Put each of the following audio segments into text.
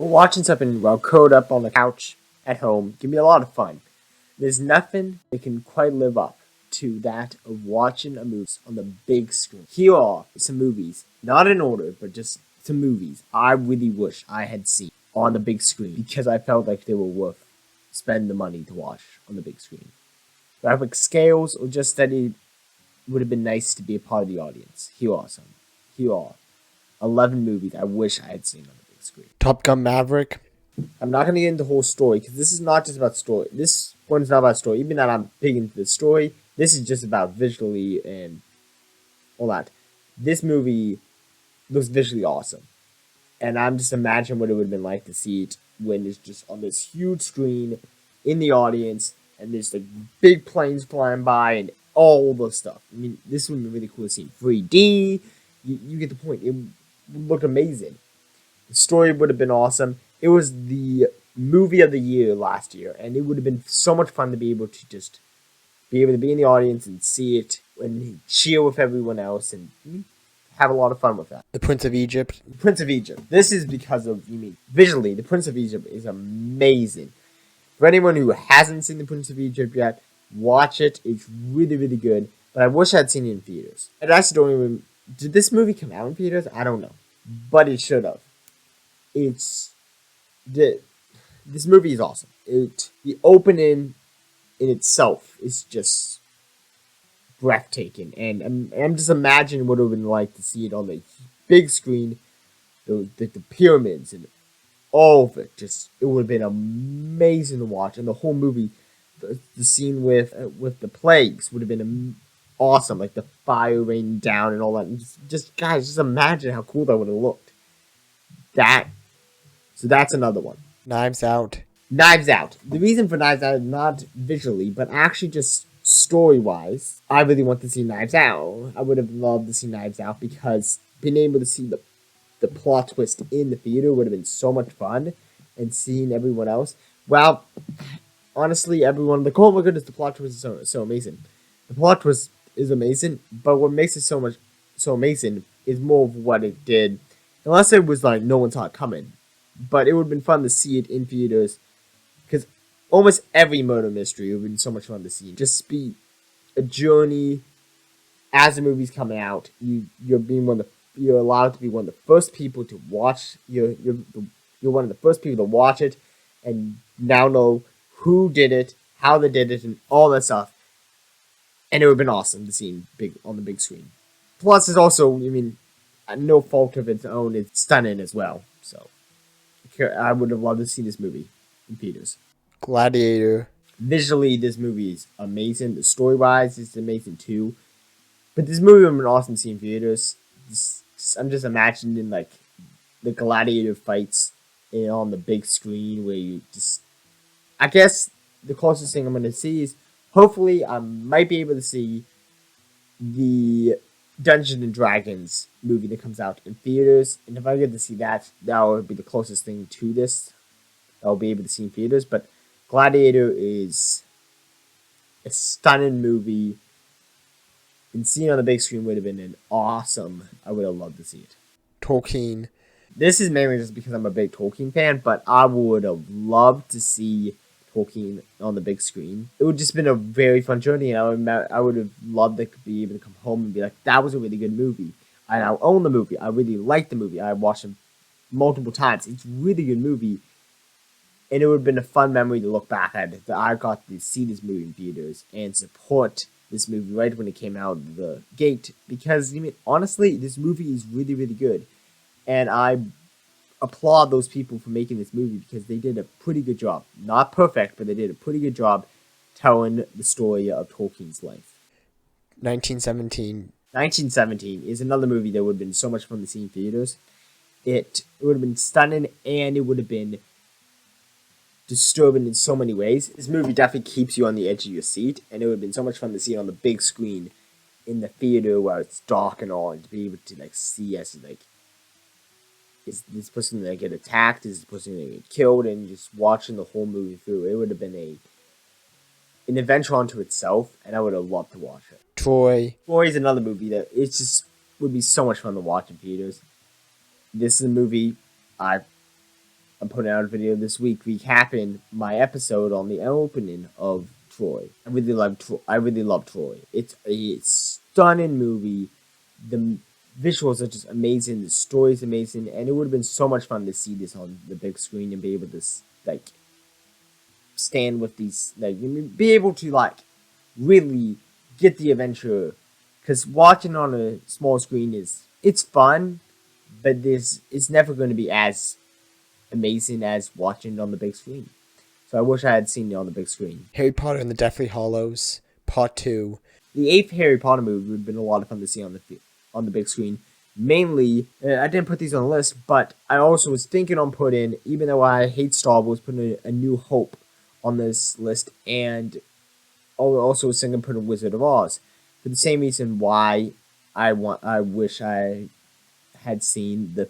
We're watching something while curled up on the couch at home give me a lot of fun. There's nothing that can quite live up to that of watching a movie on the big screen. Here are some movies, not in order, but just some movies I really wish I had seen on the big screen because I felt like they were worth spending the money to watch on the big screen. Graphic scales or just that it would have been nice to be a part of the audience. Here are some. Here are 11 movies I wish I had seen on the big screen. Top Gun Maverick. I'm not going to get into the whole story because this is not just about story. This one's not about story. Even though I'm big into the story, this is just about visually and all that. This movie looks visually awesome. And I'm just imagining what it would have been like to see it when it's just on this huge screen in the audience and there's like big planes flying by and all the stuff. I mean, this would be really cool to see in 3D. You get the point. It would look amazing. The story would have been awesome. It was the movie of the year last year, and it would have been so much fun to be able to just be able to be in the audience and see it and cheer with everyone else and have a lot of fun with that. The Prince of Egypt. The Prince of Egypt. This is because of, visually, The Prince of Egypt is amazing. For anyone who hasn't seen The Prince of Egypt yet, watch it. It's really, really good. But I wish I'd seen it in theaters. And I actually don't even... Did this movie come out in theaters? I don't know. But it should have. This movie is awesome. The opening in itself is just breathtaking. And I'm just imagining what it would have been like to see it on the big screen. The pyramids and all of it. It would have been amazing to watch. And the whole movie, the scene with the plagues would have been awesome. Like the fire raining down and all that. And guys, just imagine how cool that would have looked. So that's another one. Knives Out. Knives Out. The reason for Knives Out is not visually, but actually just story-wise. I really want to see Knives Out. I would have loved to see Knives Out because being able to see the plot twist in the theater would have been so much fun. And seeing everyone else. Well, honestly, everyone, like, oh my goodness, the plot twist is so amazing. The plot twist is amazing, but what makes it so amazing is more of what it did. Unless it was like no one saw it coming. But it would have been fun to see it in theaters. Because almost every murder mystery would have been so much fun to see. Just be a journey as the movie's coming out. You're allowed to be one of the first people to watch. You're one of the first people to watch it. And now know who did it, how they did it, and all that stuff. And it would have been awesome to see on the big screen. Plus, it's also, no fault of its own. It's stunning as well. So, I would have loved to see this movie in theaters. Gladiator. Visually, this movie is amazing. The story-wise, it's amazing too. But this movie would have been awesome to see in theaters. I'm just imagining like the gladiator fights on the big screen where you just... I guess the closest thing I'm going to see is hopefully I might be able to see the Dungeons and Dragons movie that comes out in theaters, and if I get to see that would be the closest thing to this I'll be able to see in theaters. But Gladiator is a stunning movie, and seeing it on the big screen would have been an awesome. I would have loved to see it. Tolkien. This is mainly just because I'm a big Tolkien fan, but I would have loved to see Tolkien on the big screen. It would just been a very fun journey, and I would have loved to be able to come home and be like, that was a really good movie. I now own the movie. I really liked the movie. I watched it multiple times. It's a really good movie, and it would have been a fun memory to look back at. That I got to see this movie in theaters and support this movie right when it came out of the gate, because honestly, this movie is really, really good, and I applaud those people for making this movie because they did a pretty good job. Not perfect, but they did a pretty good job telling the story of Tolkien's life. 1917. 1917 is another movie that would have been so much fun to see in theaters. It would have been stunning, and it would have been disturbing in so many ways. This movie definitely keeps you on the edge of your seat, and it would have been so much fun to see it on the big screen in the theater where it's dark and all, and to be able to see as is this person going to get attacked? Is this person going to get killed? And just watching the whole movie through, it would have been an adventure unto itself, and I would have loved to watch it. Troy. Troy is another movie that would be so much fun to watch in theaters. This is a movie I I'm putting out a video this week recapping my episode on the opening of Troy. I really love Troy. It's a stunning movie. The visuals are just amazing. The story is amazing, and it would have been so much fun to see this on the big screen and be able to like stand with these, like be able to like really get the adventure. Because watching on a small screen it's fun, but it's never going to be as amazing as watching it on the big screen. So I wish I had seen it on the big screen. Harry Potter and the Deathly Hallows, Part 2. The 8th Harry Potter movie would have been a lot of fun to see on the big screen. Mainly, I didn't put these on the list, but I also was thinking on putting, even though I hate Star Wars, putting a New Hope on this list, and also was thinking putting Wizard of Oz, for the same reason why I wish I had seen the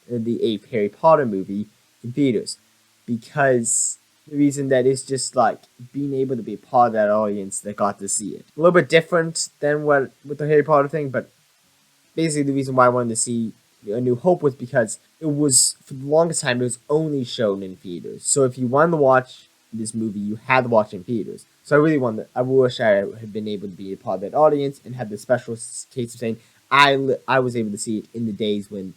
8th Harry Potter movie in theaters, because the reason that it's just like being able to be part of that audience that got to see it. A little bit different than what with the Harry Potter thing, but basically the reason why I wanted to see A New Hope was because it was, for the longest time, it was only shown in theaters. So if you wanted to watch this movie, you had to watch it in theaters. So I wish I had been able to be a part of that audience and had the special case of saying I was able to see it in the days when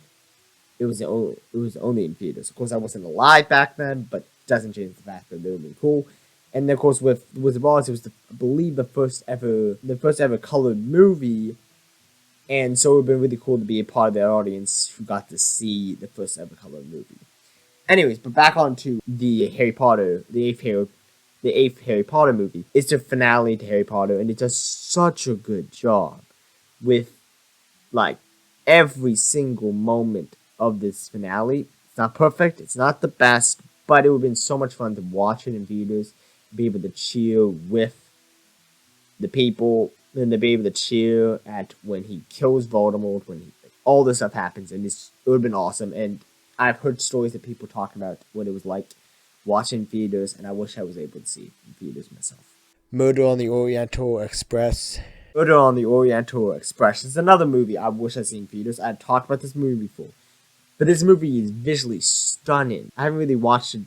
it was only in theaters. Of course, I wasn't alive back then, but doesn't change the fact that they would be cool. And then, of course, with Wizard of Oz, it was I believe the first ever colored movie, and so it would have been really cool to be a part of that audience who got to see the first ever colored movie. Anyways, but back on to the eighth Harry Potter movie. It's the finale to Harry Potter, and it does such a good job with like every single moment of this finale. It's not perfect, it's not the best, but it would have been so much fun to watch it in theaters, be able to cheer with the people, and to be able to cheer at when he kills Voldemort, when all this stuff happens, and it would have been awesome. And I've heard stories of people talking about what it was like watching theaters, and I wish I was able to see it in theaters myself. Murder on the Oriental Express. Murder on the Oriental Express is another movie I wish I'd seen in theaters. I've talked about this movie before, but this movie is visually stunning. I haven't really watched it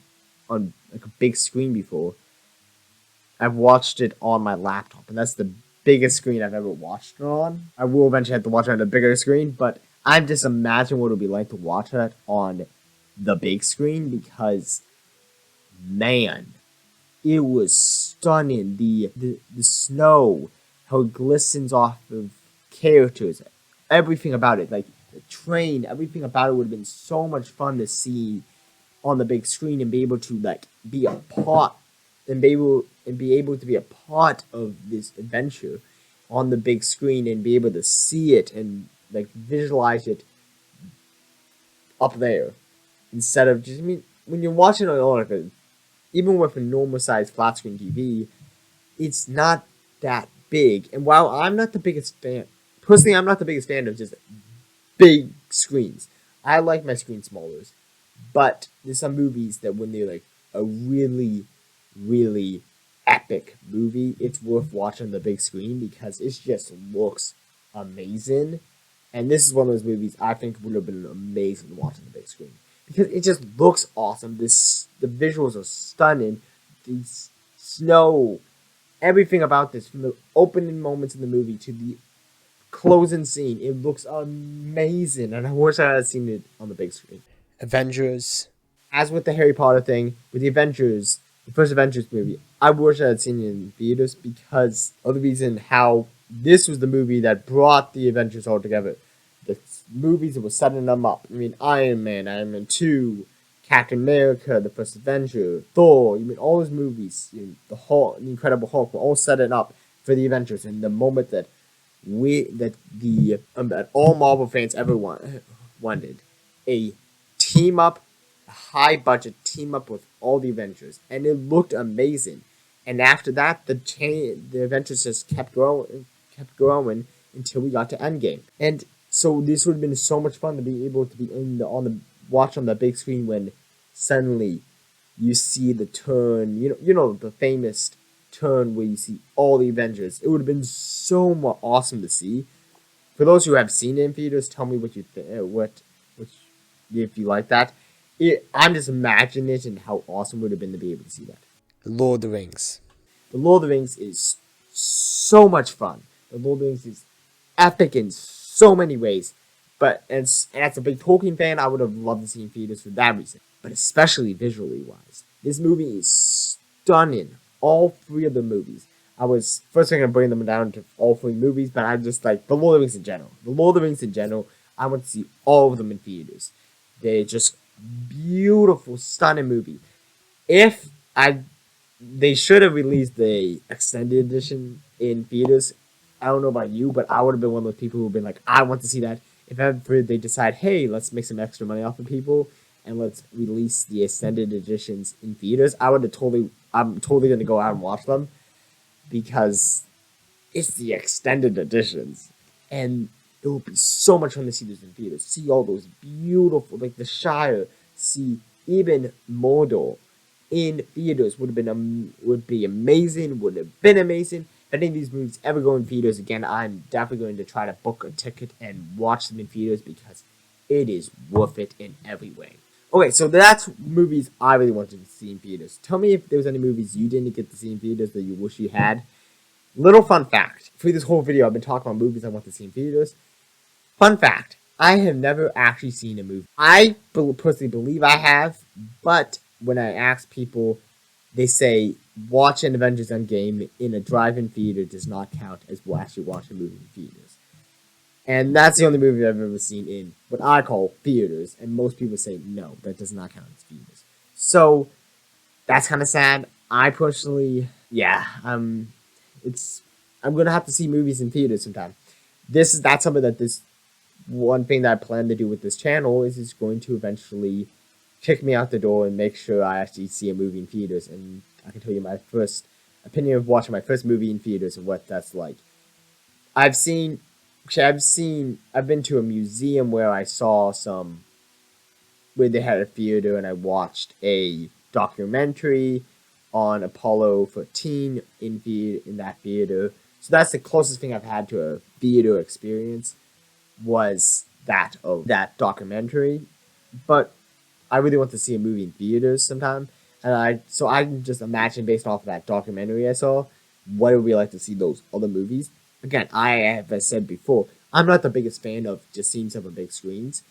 on like a big screen before. I've watched it on my laptop, and that's the biggest screen I've ever watched it on. I will eventually have to watch it on a bigger screen, but I'm just imagining what it would be like to watch it on the big screen, because man, it was stunning. The snow, how it glistens off of characters, everything about it, like the train, everything about it would have been so much fun to see on the big screen and be able to like be a part and be able to be a part of this adventure on the big screen and be able to see it and like visualize it up there instead of just, I mean, when you're watching it on like even with a normal sized flat screen TV, it's not that big. And while I'm not the biggest fan, personally, I'm not the biggest fan of just big screens. I like my screen smaller, but there's some movies that when they're like a really, really epic movie, it's worth watching on the big screen because it just looks amazing. And this is one of those movies I think would have been amazing to watch on the big screen because it just looks awesome. The visuals are stunning. The snow, everything about this, from the opening moments in the movie to the closing scene, it looks amazing. And I wish I had seen it on the big screen. Avengers. As with the Harry Potter thing, with the Avengers, the first Avengers movie, I wish I had seen it in theaters because of the reason how this was the movie that brought the Avengers all together. The movies that were setting them up. I mean, Iron Man 2, Captain America, the first Avenger, Thor. I mean, all those movies, the Hulk, the Incredible Hulk, were all setting up for the Avengers. And the moment that that all Marvel fans ever wanted, a team up, a high budget team up with all the Avengers, and it looked amazing. And after that, the Avengers just kept growing until we got to Endgame. And so this would have been so much fun to be able to be watch on the big screen when suddenly you see the turn. You know the famous turn where you see all the Avengers. It would have been so much awesome to see. For those who have seen it in theaters, tell me what you think. If you like that. I'm just imagining it and how awesome it would have been to be able to see that. Lord of the Rings. The Lord of the Rings is so much fun. The Lord of the Rings is epic in so many ways. But as a big Tolkien fan, I would have loved to see in theaters for that reason. But especially visually wise. This movie is stunning. All three of the movies. I was first going to bring them down to all three movies, but I just like the Lord of the Rings in general. The Lord of the Rings in general, I want to see all of them in theaters. They're just beautiful, stunning movie. If I They should have released the extended edition in theaters. I don't know about you, but I would have been one of those people who've been like, I want to see that. If ever they decide, hey, let's make some extra money off of people and let's release the extended editions in theaters, I'm totally gonna go out and watch them because it's the extended editions. And it will be so much fun to see those in theaters. See all those beautiful, like the Shire, see even Mordor in theaters would be amazing. Would have been amazing. If any of these movies ever go in theaters again, I'm definitely going to try to book a ticket and watch them in theaters because it is worth it in every way. Okay, so that's movies I really wanted to see in theaters. Tell me if there was any movies you didn't get to see in theaters that you wish you had. Little fun fact. For this whole video, I've been talking about movies I want to see in theaters. Fun fact. I have never actually seen a movie. I personally believe I have, but when I ask people, they say watching Avengers Endgame in a drive-in theater does not count as actually watching a movie in theaters. And that's the only movie I've ever seen in what I call theaters, and most people say no, that does not count as theaters. So that's kind of sad. I personally, I'm gonna have to see movies in theaters sometime. That's something that this one thing that I plan to do with this channel is going to eventually kick me out the door and make sure I actually see a movie in theaters. And I can tell you my first opinion of watching my first movie in theaters and what that's like. I've been to a museum where where they had a theater and I watched a documentary on Apollo 13 in that theater. So that's the closest thing I've had to a theater experience was that documentary. But I really want to see a movie in theaters sometime. And I just imagine based off of that documentary I saw, what it would be like to see those other movies. Again, as I said before, I'm not the biggest fan of just seeing some on big screens,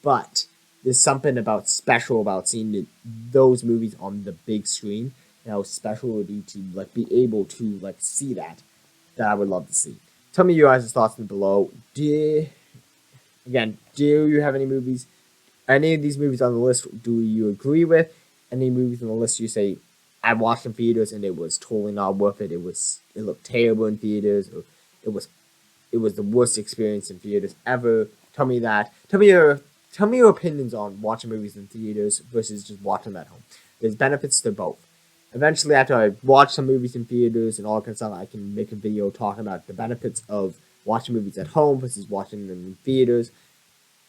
but there's something special about seeing those movies on the big screen and how special it would be to be able to see that I would love to see. Tell me your guys' thoughts below. Do you have any movies? Any of these movies on the list do you agree with? Any movies on the list you say I watched in theaters and it was totally not worth it. It looked terrible in theaters, or it was the worst experience in theaters ever. Tell me that. Tell me your opinions on watching movies in theaters versus just watching them at home. There's benefits to both. Eventually, after I watch some movies in theaters and all that kind of stuff, I can make a video talking about the benefits of watching movies at home versus watching them in theaters.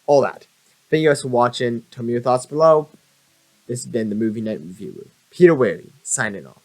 All that. Thank you guys for watching. Tell me your thoughts below. This has been the Movie Night Reviewer. Peter Wary, signing off.